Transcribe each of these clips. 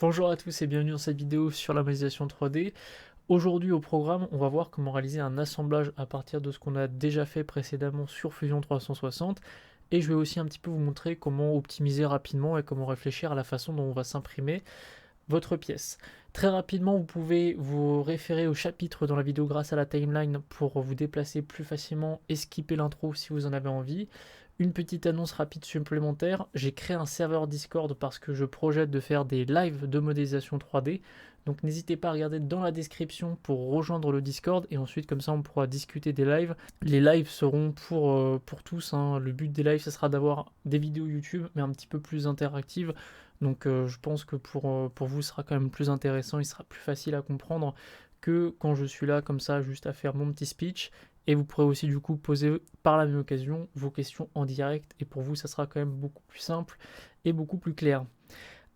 Bonjour à tous et bienvenue dans cette vidéo sur la modélisation 3D. Aujourd'hui au programme, on va voir comment réaliser un assemblage à partir de ce qu'on a déjà fait précédemment sur Fusion 360 et je vais aussi un petit peu vous montrer comment optimiser rapidement et comment réfléchir à la façon dont on va s'imprimer votre pièce. Très rapidement, vous pouvez vous référer au chapitre dans la vidéo grâce à la timeline pour vous déplacer plus facilement et skipper l'intro si vous en avez envie. Une petite annonce rapide supplémentaire, j'ai créé un serveur Discord parce que je projette de faire des lives de modélisation 3D. Donc n'hésitez pas à regarder dans la description pour rejoindre le Discord et ensuite comme ça on pourra discuter des lives. Les lives seront pour tous, hein. Le but des lives ce sera d'avoir des vidéos YouTube mais un petit peu plus interactives. Donc je pense que pour vous ce sera quand même plus intéressant, il sera plus facile à comprendre que quand je suis là comme ça juste à faire mon petit speech. Et vous pourrez aussi du coup poser par la même occasion vos questions en direct et pour vous ça sera quand même beaucoup plus simple et beaucoup plus clair.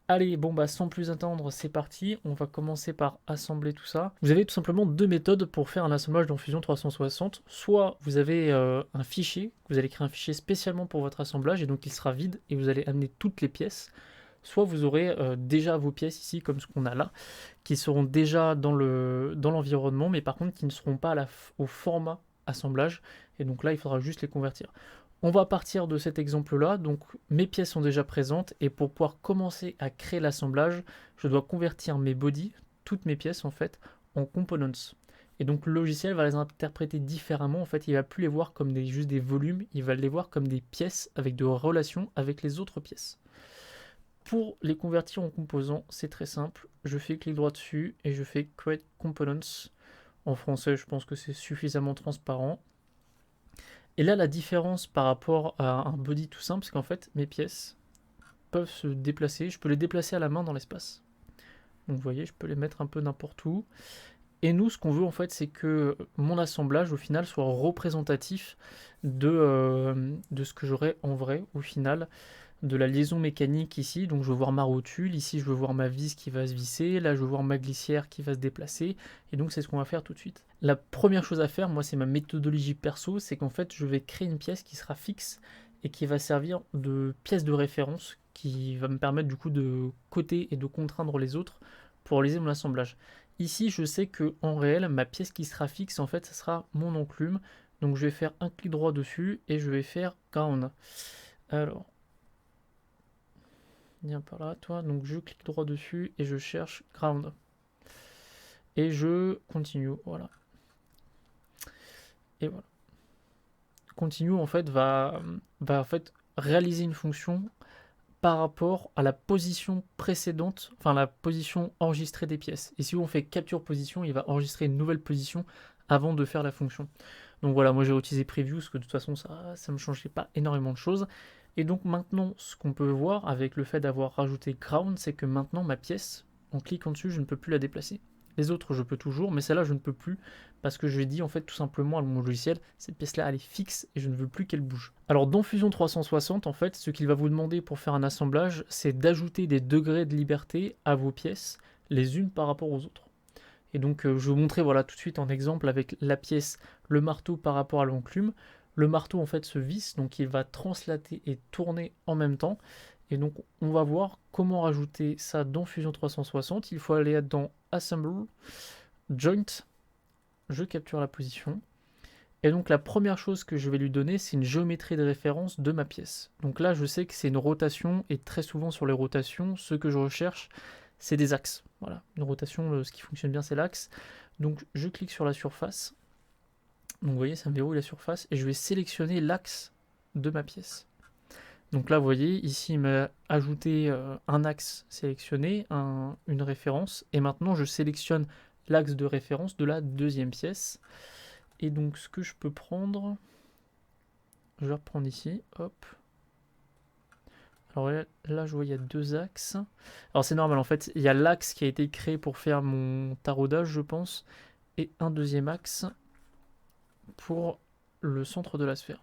Allez, bon bah sans plus attendre, c'est parti, on va commencer par assembler tout ça. Vous avez tout simplement deux méthodes pour faire un assemblage dans Fusion 360. Soit vous avez un fichier, vous allez créer un fichier spécialement pour votre assemblage et donc il sera vide et vous allez amener toutes les pièces. Soit vous aurez déjà vos pièces ici comme ce qu'on a là, qui seront déjà dans l'environnement, mais par contre qui ne seront pas au format assemblage, et donc là il faudra juste les convertir. On va partir de cet exemple-là, donc mes pièces sont déjà présentes, et pour pouvoir commencer à créer l'assemblage, je dois convertir mes bodies, toutes mes pièces en fait, en components. Et donc le logiciel va les interpréter différemment, en fait il va plus les voir comme juste des volumes, il va les voir comme des pièces avec de relations avec les autres pièces. Pour les convertir en composants, c'est très simple, je fais clic droit dessus et je fais Create Components. En français, je pense que c'est suffisamment transparent. Et là, la différence par rapport à un body tout simple, c'est qu'en fait, mes pièces peuvent se déplacer. Je peux les déplacer à la main dans l'espace. Donc vous voyez, je peux les mettre un peu n'importe où. Et nous, ce qu'on veut en fait, c'est que mon assemblage, au final, soit représentatif de ce que j'aurai en vrai, au final, de la liaison mécanique ici. Donc je veux voir ma rotule, ici je veux voir ma vis qui va se visser, là je veux voir ma glissière qui va se déplacer, et donc c'est ce qu'on va faire tout de suite. La première chose à faire, moi c'est ma méthodologie perso, c'est qu'en fait je vais créer une pièce qui sera fixe et qui va servir de pièce de référence, qui va me permettre du coup de coter et de contraindre les autres pour réaliser mon assemblage. Ici je sais que en réel, ma pièce qui sera fixe, en fait ça sera mon enclume, donc je vais faire un clic droit dessus et je vais faire ground. Alors, viens par là, toi. Donc je clique droit dessus et je cherche ground. Et je continue, voilà. Et voilà. Continue en fait va en fait réaliser une fonction par rapport à la position précédente, enfin la position enregistrée des pièces. Et si on fait capture position, il va enregistrer une nouvelle position avant de faire la fonction. Donc voilà, moi j'ai utilisé preview parce que de toute façon ça ne me changeait pas énormément de choses. Et donc maintenant, ce qu'on peut voir avec le fait d'avoir rajouté ground, c'est que maintenant ma pièce, en cliquant dessus, je ne peux plus la déplacer. Les autres, je peux toujours, mais celle-là, je ne peux plus, parce que je lui ai dit en fait tout simplement à mon logiciel, cette pièce-là, elle est fixe et je ne veux plus qu'elle bouge. Alors dans Fusion 360, en fait, ce qu'il va vous demander pour faire un assemblage, c'est d'ajouter des degrés de liberté à vos pièces, les unes par rapport aux autres. Et donc je vais vous montrer voilà, tout de suite en exemple avec la pièce, le marteau par rapport à l'enclume. Le marteau en fait se visse, donc il va translater et tourner en même temps. Et donc on va voir comment rajouter ça dans Fusion 360. Il faut aller dans Assemble, Joint, je capture la position. Et donc la première chose que je vais lui donner, c'est une géométrie de référence de ma pièce. Donc là, je sais que c'est une rotation, et très souvent sur les rotations, ce que je recherche, c'est des axes. Voilà, une rotation, ce qui fonctionne bien, c'est l'axe. Donc je clique sur la surface. Donc vous voyez, ça me verrouille la surface, et je vais sélectionner l'axe de ma pièce. Donc là, vous voyez, ici, il m'a ajouté un axe sélectionné, une référence, et maintenant je sélectionne l'axe de référence de la deuxième pièce. Et donc ce que je peux prendre, je vais reprendre ici, hop. Alors là je vois il y a deux axes. Alors c'est normal en fait, il y a l'axe qui a été créé pour faire mon taraudage je pense, et un deuxième axe pour le centre de la sphère.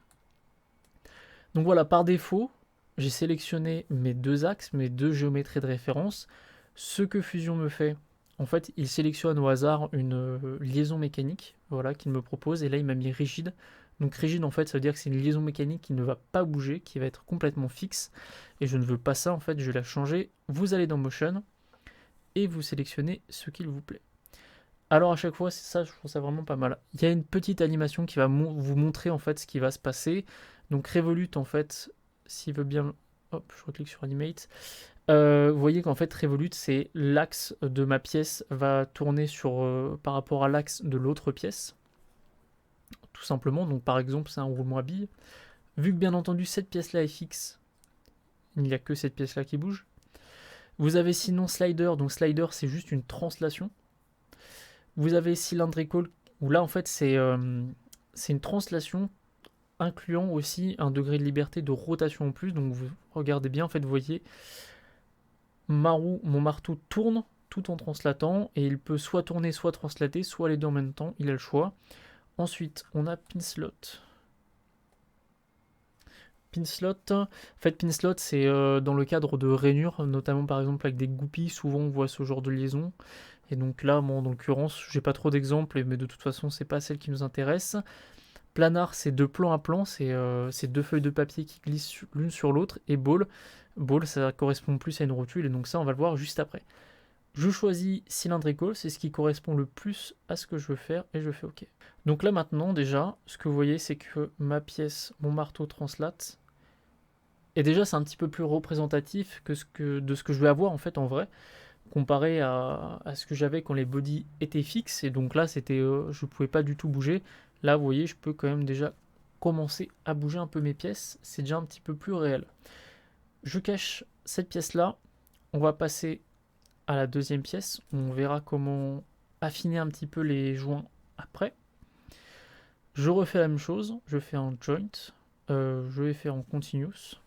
Donc voilà, par défaut, j'ai sélectionné mes deux axes, mes deux géométries de référence. Ce que Fusion me fait, en fait, il sélectionne au hasard une liaison mécanique, voilà, qu'il me propose, et là il m'a mis rigide. Donc rigide, en fait, ça veut dire que c'est une liaison mécanique qui ne va pas bouger, qui va être complètement fixe, et je ne veux pas ça, en fait, je vais la changer. Vous allez dans Motion, et vous sélectionnez ce qu'il vous plaît. Alors à chaque fois, c'est ça, je trouve ça vraiment pas mal. Il y a une petite animation qui va vous montrer en fait ce qui va se passer. Donc Revolute en fait, s'il veut bien, hop, je reclique sur Animate. Vous voyez qu'en fait Revolute, c'est l'axe de ma pièce va tourner par rapport à l'axe de l'autre pièce, tout simplement. Donc par exemple, c'est un roulement à billes. Vu que bien entendu cette pièce-là est fixe, il n'y a que cette pièce-là qui bouge. Vous avez sinon Slider, donc Slider c'est juste une translation. Vous avez Cylindrical, où là en fait c'est une translation incluant aussi un degré de liberté de rotation en plus. Donc vous regardez bien, en fait vous voyez, mon marteau tourne tout en translatant, et il peut soit tourner, soit translater, soit les deux en même temps, il a le choix. Ensuite, on a Pinslot. Pinslot, en fait Pinslot c'est dans le cadre de rainures, notamment par exemple avec des goupies, souvent on voit ce genre de liaison. Et donc là, bon, dans l'occurrence, j'ai pas trop d'exemples, mais de toute façon, c'est pas celle qui nous intéresse. Planar, c'est de plan à plan, c'est deux feuilles de papier qui glissent l'une sur l'autre. Et ball, ça correspond plus à une rotule, et donc ça, on va le voir juste après. Je choisis cylindrical, c'est ce qui correspond le plus à ce que je veux faire, et je fais OK. Donc là maintenant, déjà, ce que vous voyez, c'est que ma pièce, mon marteau translate, et déjà, c'est un petit peu plus représentatif de ce que je vais avoir en fait en vrai, comparé à ce que j'avais quand les bodies étaient fixes, et donc là c'était je pouvais pas du tout bouger. Là vous voyez, je peux quand même déjà commencer à bouger un peu mes pièces, c'est déjà un petit peu plus réel. Je cache cette pièce là, on va passer à la deuxième pièce, on verra comment affiner un petit peu les joints après. Je refais la même chose, je fais un joint, je vais faire en continuous,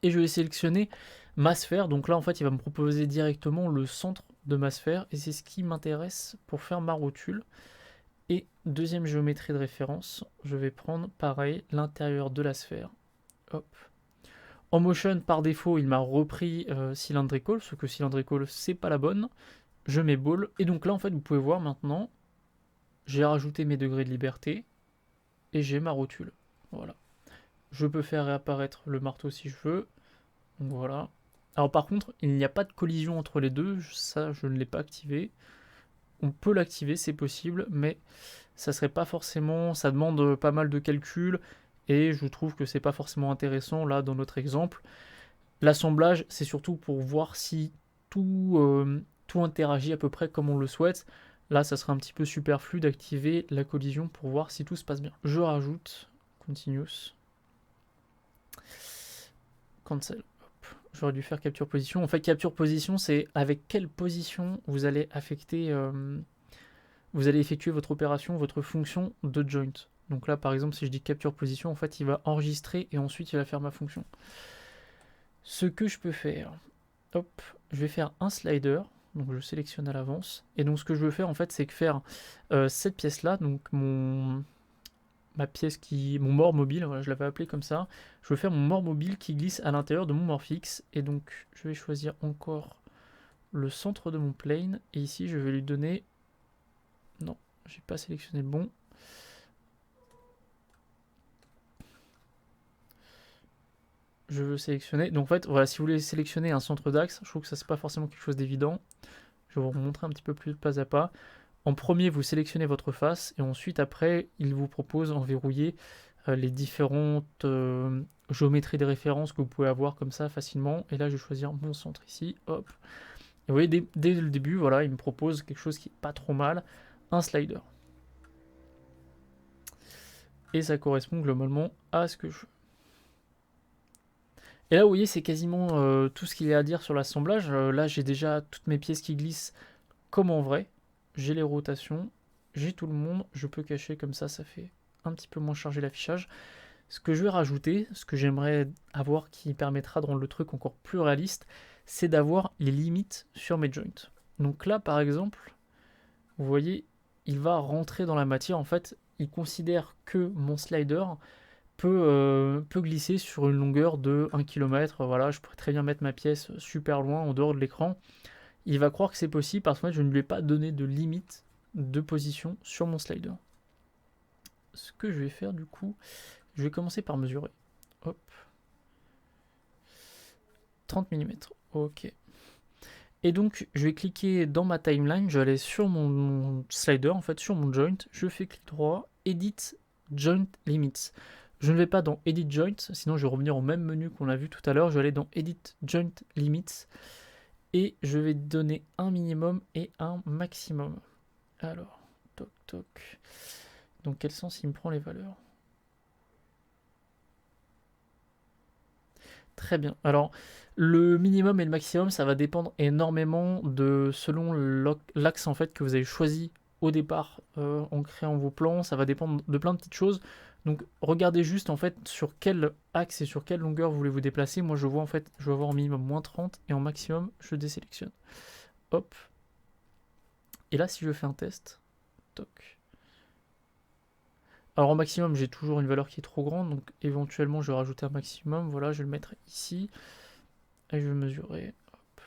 et je vais sélectionner ma sphère. Donc là en fait il va me proposer directement le centre de ma sphère, et c'est ce qui m'intéresse pour faire ma rotule. Et deuxième géométrie de référence, je vais prendre pareil l'intérieur de la sphère. Hop. En motion par défaut il m'a repris cylindrical, ce que cylindrical c'est pas la bonne. Je mets ball, et donc là en fait vous pouvez voir maintenant, j'ai rajouté mes degrés de liberté et j'ai ma rotule. Voilà. Je peux faire réapparaître le marteau si je veux. Donc voilà. Alors par contre, il n'y a pas de collision entre les deux, ça je ne l'ai pas activé. On peut l'activer, c'est possible, mais ça serait pas forcément, ça demande pas mal de calculs, et je trouve que c'est pas forcément intéressant là dans notre exemple. L'assemblage, c'est surtout pour voir si tout interagit à peu près comme on le souhaite. Là, ça serait un petit peu superflu d'activer la collision pour voir si tout se passe bien. Je rajoute continuous, cancel. J'aurais dû faire capture position. En fait, capture position, c'est avec quelle position vous allez vous allez effectuer votre opération, votre fonction de joint. Donc là, par exemple, si je dis capture position, en fait, il va enregistrer et ensuite il va faire ma fonction. Ce que je peux faire, hop, je vais faire un slider. Donc je sélectionne à l'avance. Et donc ce que je veux faire, en fait, c'est que faire cette pièce-là, donc mon mort mobile, voilà, je l'avais appelé comme ça. Je veux faire mon mort mobile qui glisse à l'intérieur de mon mort fixe, et donc je vais choisir encore le centre de mon plane, et ici je vais lui donner, non, j'ai pas sélectionné le bon. Je veux sélectionner, donc en fait, voilà, si vous voulez sélectionner un centre d'axe, je trouve que ça c'est pas forcément quelque chose d'évident. Je vais vous montrer un petit peu plus pas à pas. En premier, vous sélectionnez votre face, et ensuite, après, il vous propose en verrouiller les différentes géométries de référence que vous pouvez avoir comme ça facilement. Et là, je vais choisir mon centre ici. Hop. Et vous voyez, dès le début, voilà, il me propose quelque chose qui est pas trop mal, un slider. Et ça correspond globalement à ce que je veux. Et là, vous voyez, c'est quasiment tout ce qu'il y a à dire sur l'assemblage. Là, j'ai déjà toutes mes pièces qui glissent comme en vrai. J'ai les rotations, j'ai tout le monde. Je peux cacher comme ça fait un petit peu moins chargé l'affichage. Ce que je vais rajouter, ce que j'aimerais avoir qui permettra de rendre le truc encore plus réaliste, c'est d'avoir les limites sur mes joints. Donc là, par exemple, vous voyez, il va rentrer dans la matière. En fait, il considère que mon slider peut glisser sur une longueur de 1 km. Voilà, je pourrais très bien mettre ma pièce super loin, en dehors de l'écran. Il va croire que c'est possible parce que je ne lui ai pas donné de limite de position sur mon slider. Ce que je vais faire du coup, je vais commencer par mesurer. Hop. 30 mm. Ok. Et donc, je vais cliquer dans ma timeline, je vais aller sur mon slider, en fait, sur mon joint, je fais clic droit, Edit Joint Limits. Je ne vais pas dans Edit Joint, sinon je vais revenir au même menu qu'on a vu tout à l'heure, je vais aller dans Edit Joint Limits, et je vais donner un minimum et un maximum. Alors, toc toc. Dans quel sens il me prend les valeurs? Très bien. Alors, le minimum et le maximum, ça va dépendre énormément de selon l'axe en fait que vous avez choisi au départ en créant vos plans. Ça va dépendre de plein de petites choses. Donc, regardez juste en fait sur quel axe et sur quelle longueur vous voulez vous déplacer. Moi, je vois en fait, je vais avoir en minimum moins 30 et en maximum, je désélectionne. Hop. Et là, si je fais un test, toc. Alors, au maximum, j'ai toujours une valeur qui est trop grande. Donc, éventuellement, je vais rajouter un maximum. Voilà, je vais le mettre ici. Et je vais mesurer, hop,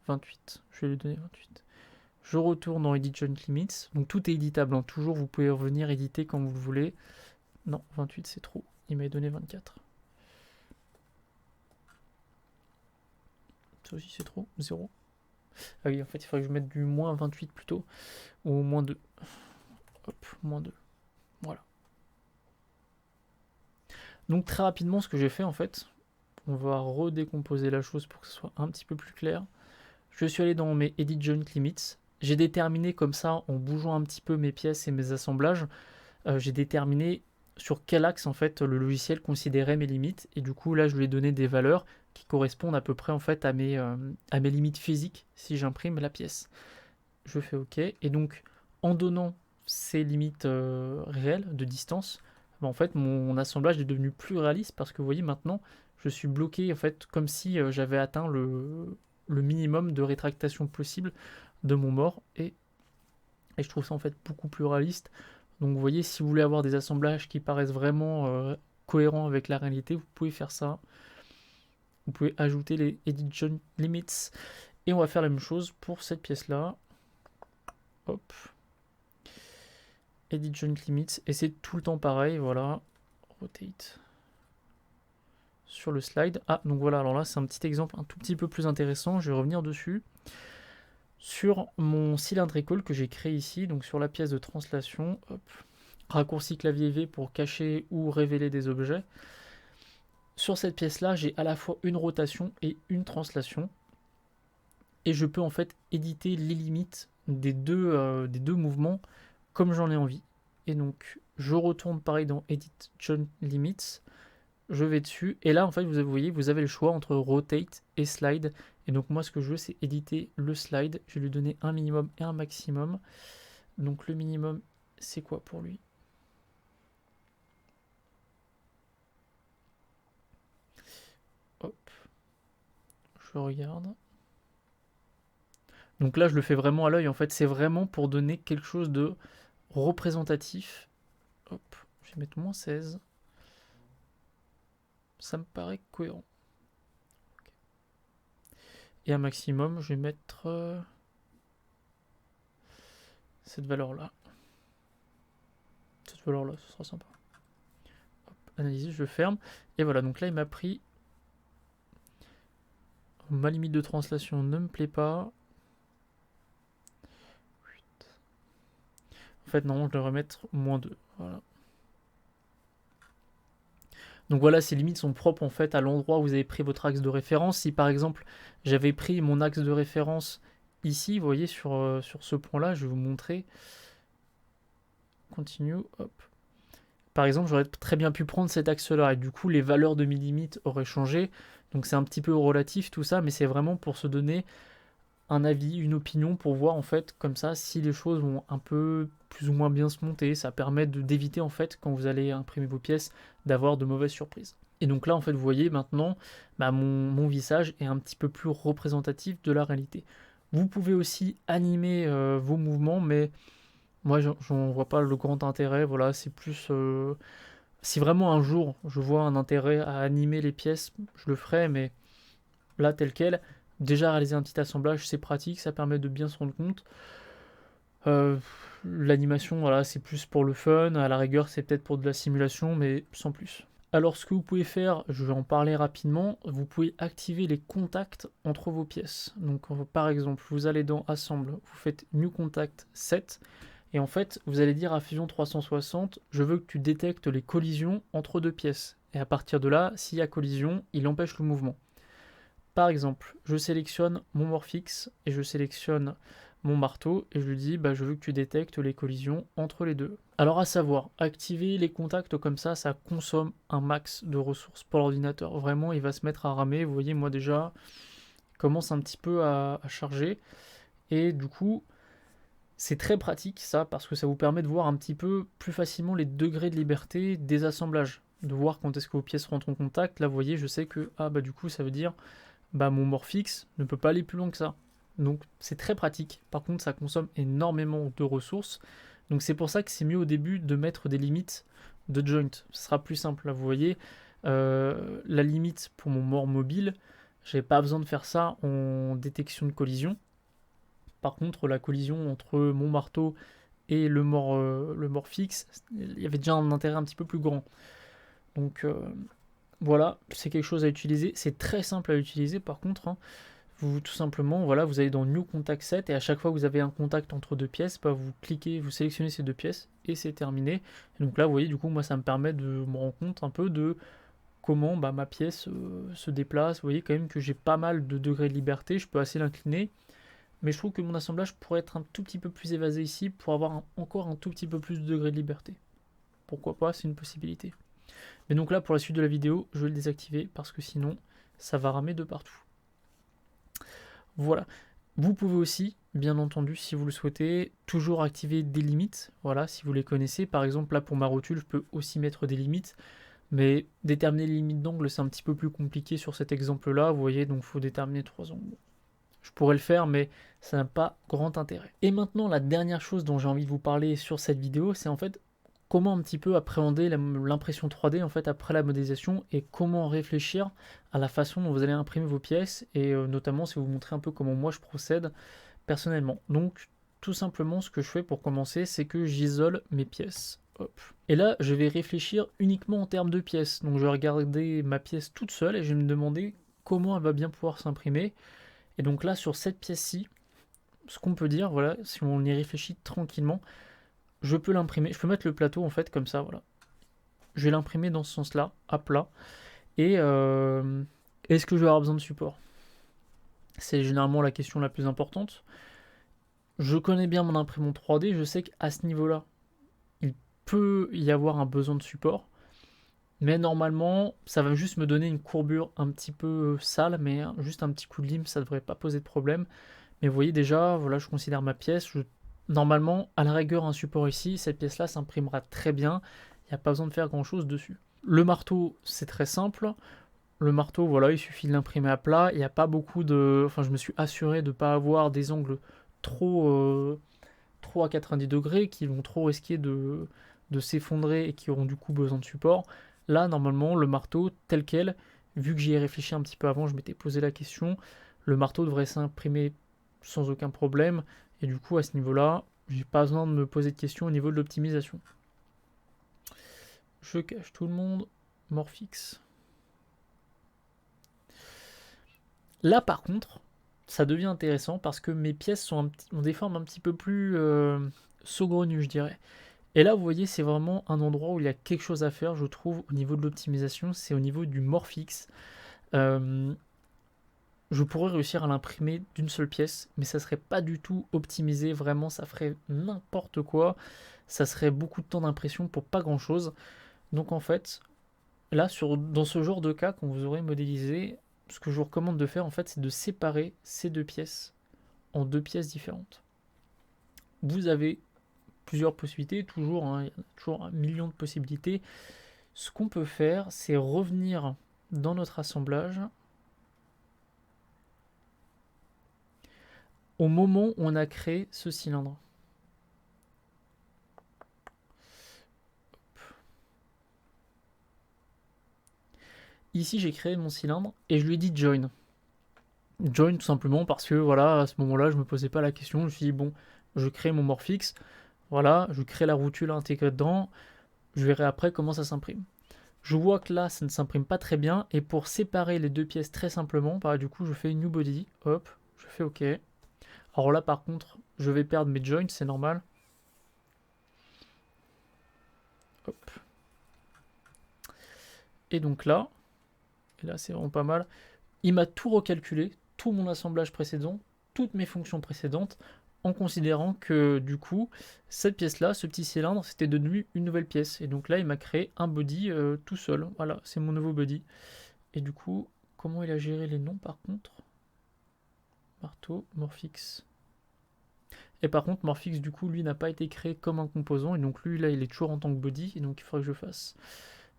28, je vais lui donner 28. Je retourne dans Edit Joint Limits, donc tout est éditable, hein. Toujours vous pouvez revenir éditer quand vous le voulez. Non, 28 c'est trop, il m'a donné 24. Ça aussi c'est trop, 0. Ah oui, en fait il faudrait que je mette du moins 28 plutôt, ou moins 2. Hop, moins 2, voilà. Donc très rapidement ce que j'ai fait en fait, on va redécomposer la chose pour que ce soit un petit peu plus clair. Je suis allé dans mes Edit Joint Limits. J'ai déterminé comme ça, en bougeant un petit peu mes pièces et mes assemblages, j'ai déterminé sur quel axe en fait le logiciel considérait mes limites. Et du coup là, je lui ai donné des valeurs qui correspondent à peu près en fait à mes limites physiques si j'imprime la pièce. Je fais OK. Et donc en donnant ces limites réelles de distance, ben, en fait mon assemblage est devenu plus réaliste parce que vous voyez maintenant, je suis bloqué en fait comme si j'avais atteint le minimum de rétractation possible de mon mort et je trouve ça en fait beaucoup plus réaliste. Donc vous voyez, si vous voulez avoir des assemblages qui paraissent vraiment cohérents avec la réalité, vous pouvez faire ça. Vous pouvez ajouter les Edit Joint Limits et on va faire la même chose pour cette pièce là. Hop, Edit Joint Limits et c'est tout le temps pareil, voilà, rotate sur le slide. Ah, donc voilà, alors là c'est un petit exemple un tout petit peu plus intéressant, je vais revenir dessus. Sur mon cylindrical que j'ai créé ici, donc sur la pièce de translation, hop, raccourci clavier V pour cacher ou révéler des objets. Sur cette pièce-là, j'ai à la fois une rotation et une translation. Et je peux en fait éditer les limites des deux mouvements comme j'en ai envie. Et donc, je retourne pareil dans Edit Joint Limits. Je vais dessus. Et là, en fait, vous voyez, vous avez le choix entre Rotate et Slide. Et donc, moi, ce que je veux, c'est éditer le slide. Je vais lui donner un minimum et un maximum. Donc, le minimum, c'est quoi pour lui? Hop. Je regarde. Donc là, je le fais vraiment à l'œil. En fait, c'est vraiment pour donner quelque chose de représentatif. Hop. Je vais mettre moins 16. Ça me paraît cohérent. Okay. Et un maximum, je vais mettre cette valeur-là. Cette valeur-là, ce sera sympa. Hop, analyser, je ferme. Et voilà, donc là, il m'a pris... Ma limite de translation ne me plaît pas. En fait, non, je devrais mettre moins 2. Voilà. Donc voilà, ces limites sont propres en fait à l'endroit où vous avez pris votre axe de référence. Si par exemple, j'avais pris mon axe de référence ici, vous voyez, sur ce point-là, je vais vous montrer. Continue, hop. Par exemple, j'aurais très bien pu prendre cet axe-là, et du coup, les valeurs de mes limites auraient changé. Donc c'est un petit peu relatif tout ça, mais c'est vraiment pour se donner un avis, une opinion, pour voir en fait, comme ça, si les choses vont un peu plus ou moins bien se monter. Ça permet d'éviter en fait, quand vous allez imprimer vos pièces, d'avoir de mauvaises surprises. Et donc là, en fait, vous voyez maintenant, bah, mon visage est un petit peu plus représentatif de la réalité. Vous pouvez aussi animer vos mouvements, mais moi, j'en vois pas le grand intérêt. Voilà, c'est plus... si vraiment un jour, je vois un intérêt à animer les pièces, je le ferai, mais là, tel quel, déjà réaliser un petit assemblage, c'est pratique, ça permet de bien se rendre compte. L'animation, voilà, c'est plus pour le fun, à la rigueur, c'est peut-être pour de la simulation, mais sans plus. Alors ce que vous pouvez faire, je vais en parler rapidement, vous pouvez activer les contacts entre vos pièces. Donc par exemple, vous allez dans Assemble, vous faites New Contact Set, et en fait, vous allez dire à Fusion 360, je veux que tu détectes les collisions entre deux pièces. Et à partir de là, s'il y a collision, il empêche le mouvement. Par exemple, je sélectionne mon Morphix et je sélectionne mon marteau et je lui dis je veux que tu détectes les collisions entre les deux. Alors à savoir, activer les contacts comme ça consomme un max de ressources pour l'ordinateur. Vraiment, il va se mettre à ramer. Vous voyez, moi déjà, il commence un petit peu à charger. Et du coup, c'est très pratique ça, parce que ça vous permet de voir un petit peu plus facilement les degrés de liberté des assemblages. De voir quand est-ce que vos pièces rentrent en contact. Là, vous voyez, je sais que du coup, ça veut dire mon Morphix ne peut pas aller plus loin que ça. Donc c'est très pratique. Par contre, ça consomme énormément de ressources. Donc c'est pour ça que c'est mieux au début de mettre des limites de joint. Ce sera plus simple. Là, vous voyez, la limite pour mon mort mobile, j'avais pas besoin de faire ça en détection de collision. Par contre, la collision entre mon marteau et le mort fixe, il y avait déjà un intérêt un petit peu plus grand. Donc voilà, c'est quelque chose à utiliser. C'est très simple à utiliser par contre. Vous tout simplement, voilà, vous allez dans New Contact Set et à chaque fois que vous avez un contact entre deux pièces, vous cliquez, vous sélectionnez ces deux pièces et c'est terminé. Et donc là, vous voyez, du coup, moi, ça me permet de me rendre compte un peu de comment ma pièce se déplace. Vous voyez quand même que j'ai pas mal de degrés de liberté, je peux assez l'incliner. Mais je trouve que mon assemblage pourrait être un tout petit peu plus évasé ici pour avoir encore un tout petit peu plus de degrés de liberté. Pourquoi pas, c'est une possibilité. Mais donc là, pour la suite de la vidéo, je vais le désactiver parce que sinon, ça va ramer de partout. Voilà. Vous pouvez aussi, bien entendu, si vous le souhaitez, toujours activer des limites. Voilà, si vous les connaissez. Par exemple, là, pour ma rotule, je peux aussi mettre des limites. Mais déterminer les limites d'angle, c'est un petit peu plus compliqué sur cet exemple-là. Vous voyez, donc il faut déterminer 3 angles. Je pourrais le faire, mais ça n'a pas grand intérêt. Et maintenant, la dernière chose dont j'ai envie de vous parler sur cette vidéo, c'est en fait comment un petit peu appréhender l'impression 3D en fait après la modélisation et comment réfléchir à la façon dont vous allez imprimer vos pièces et notamment si vous montrer un peu comment moi je procède personnellement. Donc tout simplement ce que je fais pour commencer, c'est que j'isole mes pièces. Hop. Et là, je vais réfléchir uniquement en termes de pièces. Donc je vais regarder ma pièce toute seule et je vais me demander comment elle va bien pouvoir s'imprimer. Et donc là, sur cette pièce-ci, ce qu'on peut dire, voilà, si on y réfléchit tranquillement, je peux l'imprimer. Je peux mettre le plateau en fait comme ça, voilà. Je vais l'imprimer dans ce sens-là, à plat. Et est-ce que je vais avoir besoin de support? C'est généralement la question la plus importante. Je connais bien mon imprimante 3D, je sais qu'à ce niveau-là, il peut y avoir un besoin de support. Mais normalement, ça va juste me donner une courbure un petit peu sale, mais juste un petit coup de lime, ça ne devrait pas poser de problème. Mais vous voyez déjà, voilà, je considère ma pièce. Normalement, à la rigueur, un support ici, cette pièce-là s'imprimera très bien. Il n'y a pas besoin de faire grand-chose dessus. Le marteau, c'est très simple. Le marteau, voilà, il suffit de l'imprimer à plat. Il n'y a pas beaucoup de... Enfin, je me suis assuré de ne pas avoir des angles trop à 90 degrés qui vont trop risquer de s'effondrer et qui auront du coup besoin de support. Là, normalement, le marteau, tel quel, vu que j'y ai réfléchi un petit peu avant, je m'étais posé la question, le marteau devrait s'imprimer sans aucun problème. Et du coup, à ce niveau-là, j'ai pas besoin de me poser de questions au niveau de l'optimisation. Je cache tout le monde. Morphix. Là, par contre, ça devient intéressant parce que mes pièces ont des formes un petit peu plus saugrenues, je dirais. Et là, vous voyez, c'est vraiment un endroit où il y a quelque chose à faire, je trouve, au niveau de l'optimisation. C'est au niveau du Morphix. Je pourrais réussir à l'imprimer d'une seule pièce, mais ça serait pas du tout optimisé, vraiment, ça ferait n'importe quoi. Ça serait beaucoup de temps d'impression pour pas grand chose. Donc en fait, là, dans ce genre de cas, quand vous aurez modélisé, ce que je vous recommande de faire, en fait, c'est de séparer ces deux pièces en deux pièces différentes. Vous avez plusieurs possibilités, toujours, il y a toujours 1 million de possibilités. Ce qu'on peut faire, c'est revenir dans notre assemblage au moment où on a créé ce cylindre. Ici, j'ai créé mon cylindre et je lui ai dit join. Join tout simplement parce que voilà, à ce moment-là, je me posais pas la question. Je me suis dit, bon, je crée mon Morphix, voilà, je crée la routule intégrée dedans, je verrai après comment ça s'imprime. Je vois que là, ça ne s'imprime pas très bien. Et pour séparer les deux pièces très simplement, bah, du coup, je fais New Body. Hop, je fais OK. Alors là, par contre, je vais perdre mes joints, c'est normal. Hop. Et donc là, et là, c'est vraiment pas mal. Il m'a tout recalculé, tout mon assemblage précédent, toutes mes fonctions précédentes, en considérant que du coup, cette pièce-là, ce petit cylindre, c'était devenu une nouvelle pièce. Et donc là, il m'a créé un body tout seul. Voilà, c'est mon nouveau body. Et du coup, comment il a géré les noms par contre? Marteau, Morphix. Et par contre, Morphix, du coup, lui n'a pas été créé comme un composant. Et donc lui, là, il est toujours en tant que body. Et donc il faudrait que je fasse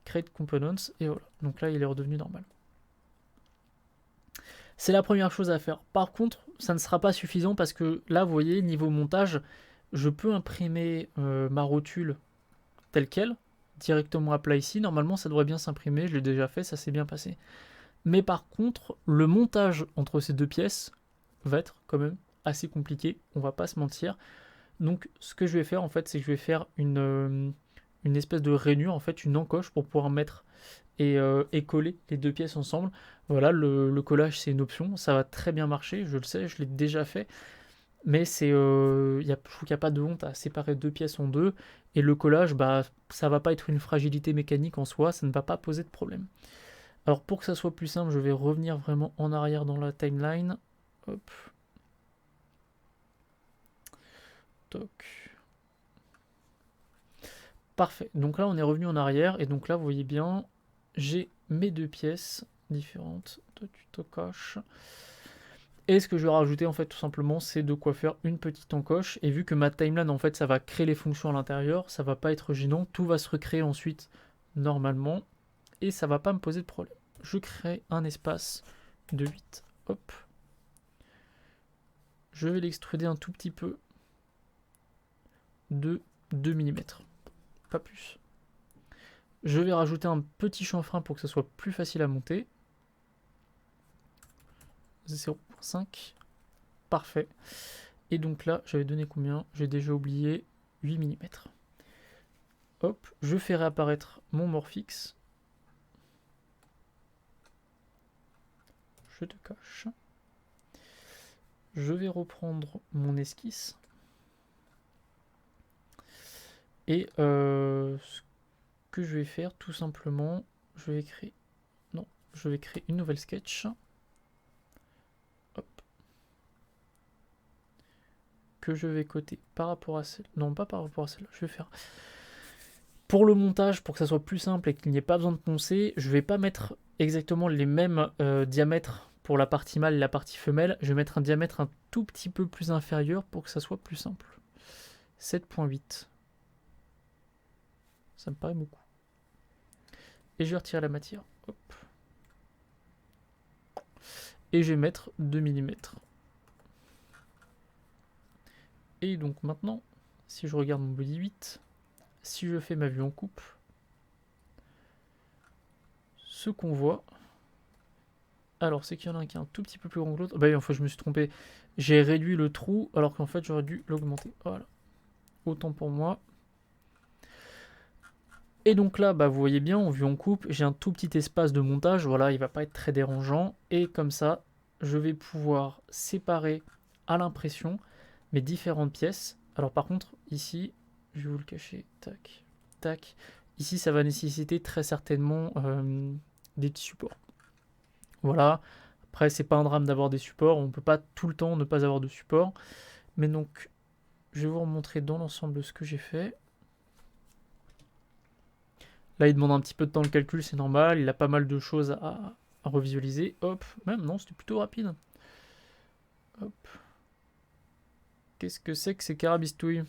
Create Components. Et voilà. Donc là, il est redevenu normal. C'est la première chose à faire. Par contre, ça ne sera pas suffisant parce que là, vous voyez, niveau montage, je peux imprimer ma rotule telle qu'elle, directement à plat ici. Normalement, ça devrait bien s'imprimer. Je l'ai déjà fait, ça s'est bien passé. Mais par contre, le montage entre ces deux pièces va être quand même assez compliqué. On va pas se mentir. Donc, ce que je vais faire, en fait, c'est que je vais faire une espèce de rainure, en fait, une encoche pour pouvoir mettre et coller les deux pièces ensemble. Voilà, le collage c'est une option, ça va très bien marcher, je le sais, je l'ai déjà fait, mais je trouve qu'il n'y a pas de honte à séparer deux pièces en deux, et le collage, bah, ça va pas être une fragilité mécanique en soi, ça ne va pas poser de problème. Alors pour que ça soit plus simple, je vais revenir vraiment en arrière dans la timeline. Hop. Toc. Parfait, donc là on est revenu en arrière, et donc là vous voyez bien, j'ai mes deux pièces différentes. Tu te coches. Et ce que je vais rajouter en fait tout simplement, c'est de quoi faire une petite encoche. Et vu que ma timeline en fait ça va créer les fonctions à l'intérieur, ça va pas être gênant, tout va se recréer ensuite normalement et ça va pas me poser de problème. Je crée un espace de 8. Hop. Je vais l'extruder un tout petit peu de 2 mm. Pas plus. Je vais rajouter un petit chanfrein pour que ça soit plus facile à monter. 0.5. Parfait. Et donc là, j'avais donné combien? J'ai déjà oublié 8 mm. Hop, je fais réapparaître mon Morphix. Je te cache. Je vais reprendre mon esquisse. Et ce que je vais faire, tout simplement, je vais créer une nouvelle sketch. Hop. Que je vais coter par rapport à celle. Non, pas par rapport à celle-là. Je vais faire. Pour le montage, pour que ça soit plus simple et qu'il n'y ait pas besoin de poncer, je vais pas mettre exactement les mêmes diamètres pour la partie mâle et la partie femelle. Je vais mettre un diamètre un tout petit peu plus inférieur pour que ça soit plus simple. 7.8. Ça me paraît beaucoup. Et je vais retirer la matière. Hop. Et je vais mettre 2 mm. Et donc maintenant, si je regarde mon body 8, si je fais ma vue en coupe, ce qu'on voit, alors c'est qu'il y en a un qui est un tout petit peu plus grand que l'autre. Bah oui, en fait je me suis trompé. J'ai réduit le trou alors qu'en fait j'aurais dû l'augmenter. Voilà. Autant pour moi. Et donc là, bah, vous voyez bien, en vue en coupe, j'ai un tout petit espace de montage. Voilà, il va pas être très dérangeant. Et comme ça, je vais pouvoir séparer à l'impression mes différentes pièces. Alors par contre, ici, je vais vous le cacher. Tac, tac. Ici, ça va nécessiter très certainement des supports. Voilà. Après, c'est pas un drame d'avoir des supports. On peut pas tout le temps ne pas avoir de support. Mais donc, je vais vous remontrer dans l'ensemble ce que j'ai fait. Là, il demande un petit peu de temps le calcul, c'est normal. Il a pas mal de choses à revisualiser. Hop, même non, c'était plutôt rapide. Hop. Qu'est-ce que c'est que ces carabistouilles?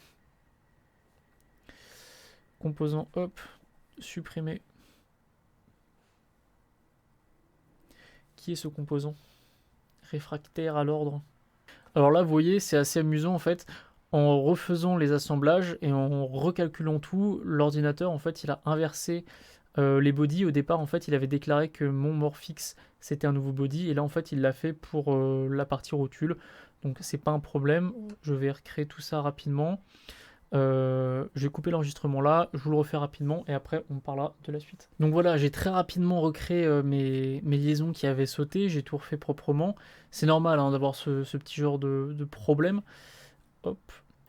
Composant, hop, supprimer. Qui est ce composant? Réfractaire à l'ordre. Alors là, vous voyez, c'est assez amusant en fait. En refaisant les assemblages et en recalculant tout, l'ordinateur en fait il a inversé les bodies. Au départ en fait il avait déclaré que mon Morphix c'était un nouveau body et là en fait il l'a fait pour la partie rotule. Donc c'est pas un problème, je vais recréer tout ça rapidement. Je vais couper l'enregistrement là, je vous le refais rapidement et après on parlera de la suite. Donc voilà, j'ai très rapidement recréé mes liaisons qui avaient sauté, j'ai tout refait proprement. C'est normal hein, d'avoir ce petit genre de problème. Hop.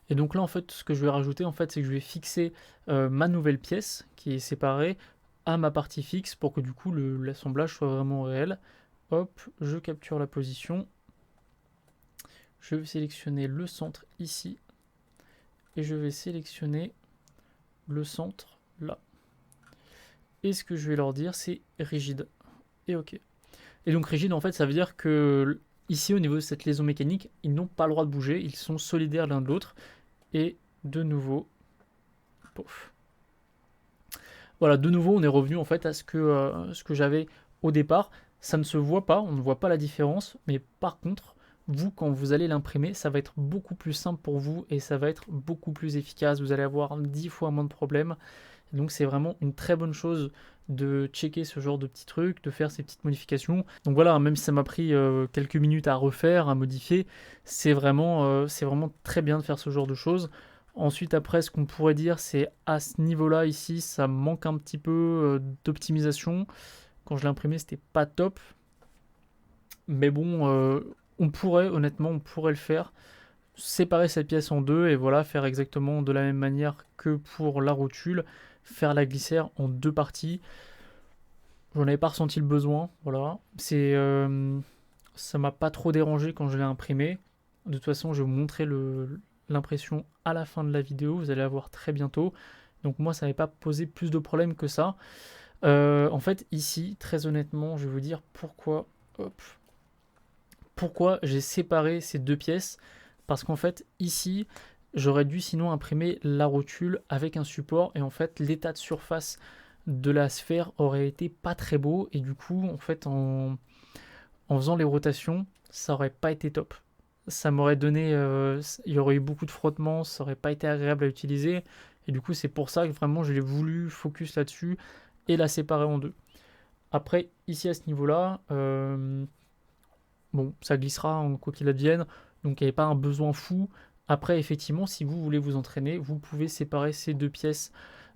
Et donc là en fait ce que je vais rajouter en fait c'est que je vais fixer ma nouvelle pièce qui est séparée à ma partie fixe pour que du coup l'assemblage soit vraiment réel. Hop, je capture la position. Je vais sélectionner le centre ici. Et je vais sélectionner le centre là. Et ce que je vais leur dire, c'est rigide. Et OK. Et donc rigide, en fait, ça veut dire que ici, au niveau de cette liaison mécanique, ils n'ont pas le droit de bouger. Ils sont solidaires l'un de l'autre. Et de nouveau, pouf. Voilà, de nouveau, on est revenu en fait à ce que j'avais au départ. Ça ne se voit pas, on ne voit pas la différence. Mais par contre, vous, quand vous allez l'imprimer, ça va être beaucoup plus simple pour vous et ça va être beaucoup plus efficace. Vous allez avoir 10 fois moins de problèmes. Donc c'est vraiment une très bonne chose de checker ce genre de petits trucs, de faire ces petites modifications. Donc voilà, même si ça m'a pris quelques minutes à refaire, à modifier, c'est vraiment très bien de faire ce genre de choses. Ensuite, après, ce qu'on pourrait dire, c'est à ce niveau-là, ici, ça manque un petit peu d'optimisation. Quand je l'ai imprimé, c'était pas top. Mais bon, honnêtement, on pourrait le faire. Séparer cette pièce en deux et voilà, faire exactement de la même manière que pour la rotule, faire la glissière en deux parties. J'en avais pas ressenti le besoin, voilà. Ça m'a pas trop dérangé quand je l'ai imprimé. De toute façon, je vais vous montrer l'impression à la fin de la vidéo, vous allez la voir très bientôt. Donc moi, ça n'avait pas posé plus de problèmes que ça. En fait, ici, très honnêtement, je vais vous dire pourquoi, pourquoi j'ai séparé ces deux pièces. Parce qu'en fait, ici, j'aurais dû sinon imprimer la rotule avec un support. Et en fait, l'état de surface de la sphère aurait été pas très beau. Et du coup, en fait, en faisant les rotations, ça aurait pas été top. Ça m'aurait donné... il y aurait eu beaucoup de frottements, ça aurait pas été agréable à utiliser. Et du coup, c'est pour ça que vraiment, je l'ai voulu focus là-dessus et la séparer en deux. Après, ici, à ce niveau-là... bon, ça glissera en quoi qu'il advienne, donc il n'y avait pas un besoin fou. Après, effectivement, si vous voulez vous entraîner, vous pouvez séparer ces deux pièces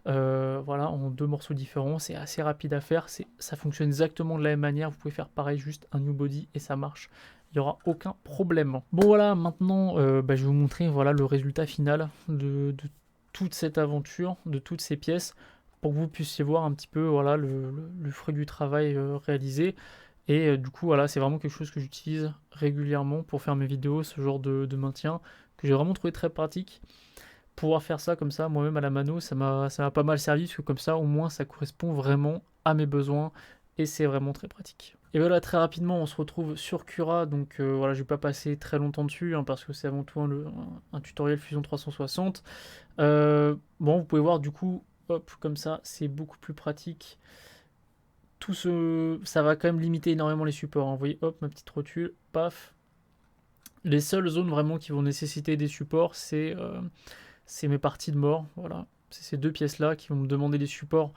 voilà, en deux morceaux différents. C'est assez rapide à faire, ça fonctionne exactement de la même manière. Vous pouvez faire pareil, juste un new body et ça marche. Il n'y aura aucun problème. Bon voilà, maintenant je vais vous montrer voilà, le résultat final de toute cette aventure, de toutes ces pièces, pour que vous puissiez voir un petit peu voilà, le fruit du travail réalisé. Et du coup, voilà, c'est vraiment quelque chose que j'utilise régulièrement pour faire mes vidéos, ce genre de maintien, que j'ai vraiment trouvé très pratique. Pouvoir faire ça comme ça, moi-même à la mano, ça m'a pas mal servi, parce que comme ça, au moins, ça correspond vraiment à mes besoins, et c'est vraiment très pratique. Et voilà, très rapidement, on se retrouve sur Cura, donc voilà, je vais pas passer très longtemps dessus, hein, parce que c'est avant tout un tutoriel Fusion 360. Bon, vous pouvez voir, du coup, hop, comme ça, c'est beaucoup plus pratique. Ça va quand même limiter énormément les supports. Hein. Vous voyez, hop, ma petite rotule, paf. Les seules zones vraiment qui vont nécessiter des supports, c'est mes parties de mort. Voilà, c'est ces deux pièces-là qui vont me demander des supports.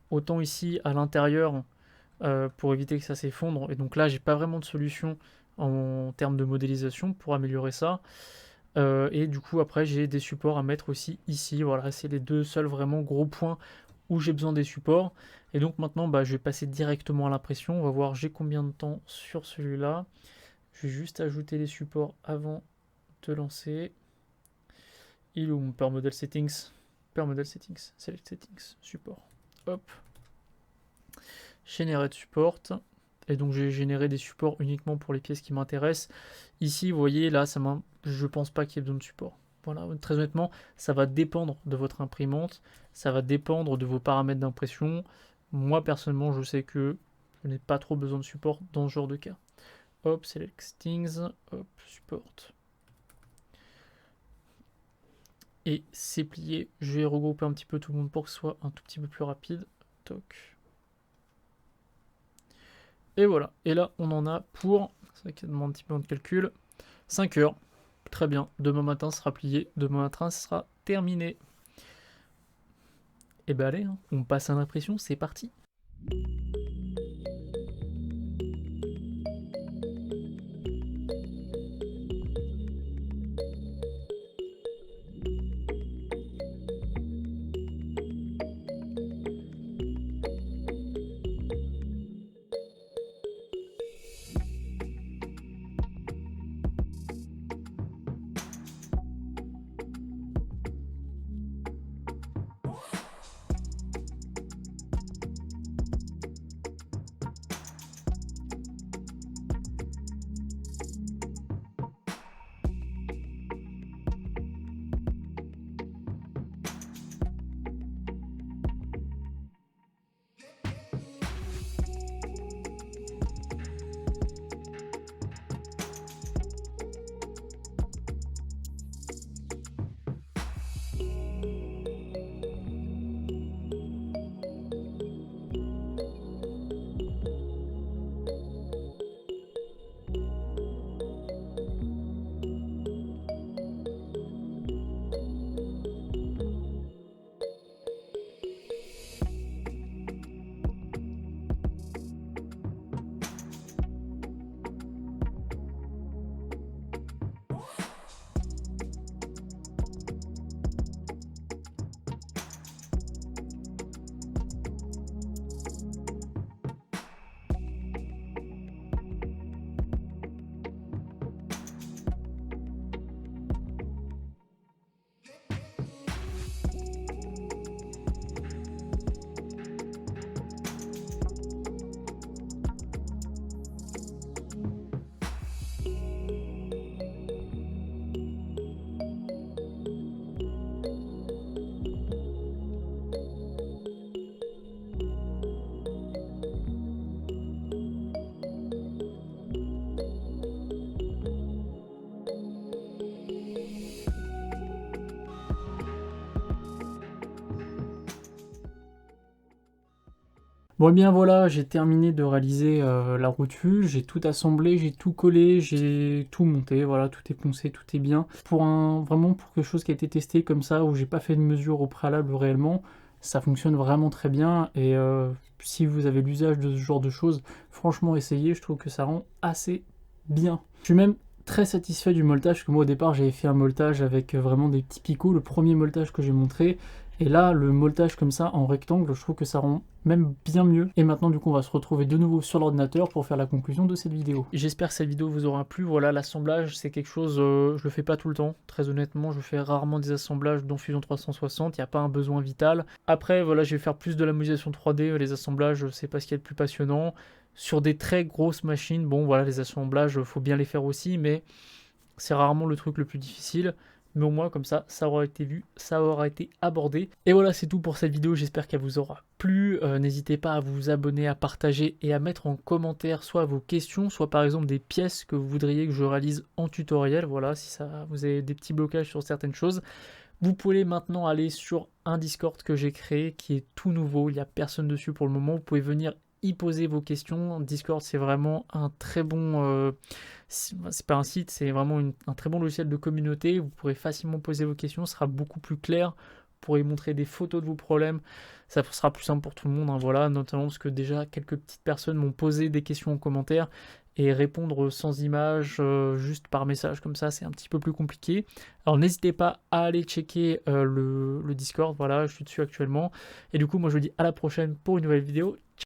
Autant ici à l'intérieur pour éviter que ça s'effondre. Et donc là, j'ai pas vraiment de solution en termes de modélisation pour améliorer ça. Et du coup, après, j'ai des supports à mettre aussi ici. Voilà, c'est les deux seuls vraiment gros points où j'ai besoin des supports. Et donc maintenant, je vais passer directement à l'impression. On va voir j'ai combien de temps sur celui-là. Je vais juste ajouter les supports avant de lancer. Il est où mon Per Model Settings? Per Model Settings, Select Settings, support. Hop. Générer de support. Et donc j'ai généré des supports uniquement pour les pièces qui m'intéressent. Ici, vous voyez, là, je pense pas qu'il y ait besoin de support. Voilà, très honnêtement, ça va dépendre de votre imprimante, ça va dépendre de vos paramètres d'impression. Moi, personnellement, je sais que je n'ai pas trop besoin de support dans ce genre de cas. Hop, Select Settings, hop, Support. Et c'est plié. Je vais regrouper un petit peu tout le monde pour que ce soit un tout petit peu plus rapide. Toc. Et voilà. Et là, on en a pour, c'est vrai qu'il demande un petit peu de calcul, 5 heures. Très bien. Demain matin, ce sera plié. Demain matin, ce sera terminé. Et allez, hein, on passe à l'impression. C'est parti. Bon, eh bien voilà, j'ai terminé de réaliser la rotule, j'ai tout assemblé, j'ai tout collé, j'ai tout monté, voilà, tout est poncé, tout est bien. Vraiment pour quelque chose qui a été testé comme ça, où j'ai pas fait de mesure au préalable réellement, ça fonctionne vraiment très bien. Et si vous avez l'usage de ce genre de choses, franchement essayez, je trouve que ça rend assez bien. Je suis même très satisfait du moltage, parce que moi au départ j'avais fait un moltage avec vraiment des petits picots, le premier moltage que j'ai montré. Et là, le moltage comme ça en rectangle, je trouve que ça rend même bien mieux. Et maintenant, du coup, on va se retrouver de nouveau sur l'ordinateur pour faire la conclusion de cette vidéo. J'espère que cette vidéo vous aura plu. Voilà, l'assemblage, c'est quelque chose, je le fais pas tout le temps. Très honnêtement, je fais rarement des assemblages dans Fusion 360. Il n'y a pas un besoin vital. Après, voilà, je vais faire plus de la modélisation 3D. Les assemblages, c'est pas ce qu'il y a de plus passionnant. Sur des très grosses machines, bon, voilà, les assemblages, faut bien les faire aussi, mais c'est rarement le truc le plus difficile. Mais au moins comme ça aura été vu, ça aura été abordé. Et voilà, c'est tout pour cette vidéo, j'espère qu'elle vous aura plu. N'hésitez pas à vous abonner, à partager et à mettre en commentaire soit vos questions, soit par exemple des pièces que vous voudriez que je réalise en tutoriel. Voilà, si ça, vous avez des petits blocages sur certaines choses. Vous pouvez maintenant aller sur un Discord que j'ai créé qui est tout nouveau, il n'y a personne dessus pour le moment. Vous pouvez venir y poser vos questions. Discord, c'est vraiment un très bon... c'est pas un site, c'est vraiment un très bon logiciel de communauté. Vous pourrez facilement poser vos questions, ce sera beaucoup plus clair. Vous pourrez montrer des photos de vos problèmes. Ça sera plus simple pour tout le monde, hein, voilà, notamment parce que déjà quelques petites personnes m'ont posé des questions en commentaire et répondre sans image, juste par message comme ça, c'est un petit peu plus compliqué. Alors n'hésitez pas à aller checker le Discord, voilà, je suis dessus actuellement. Et du coup, moi je vous dis à la prochaine pour une nouvelle vidéo. Ciao!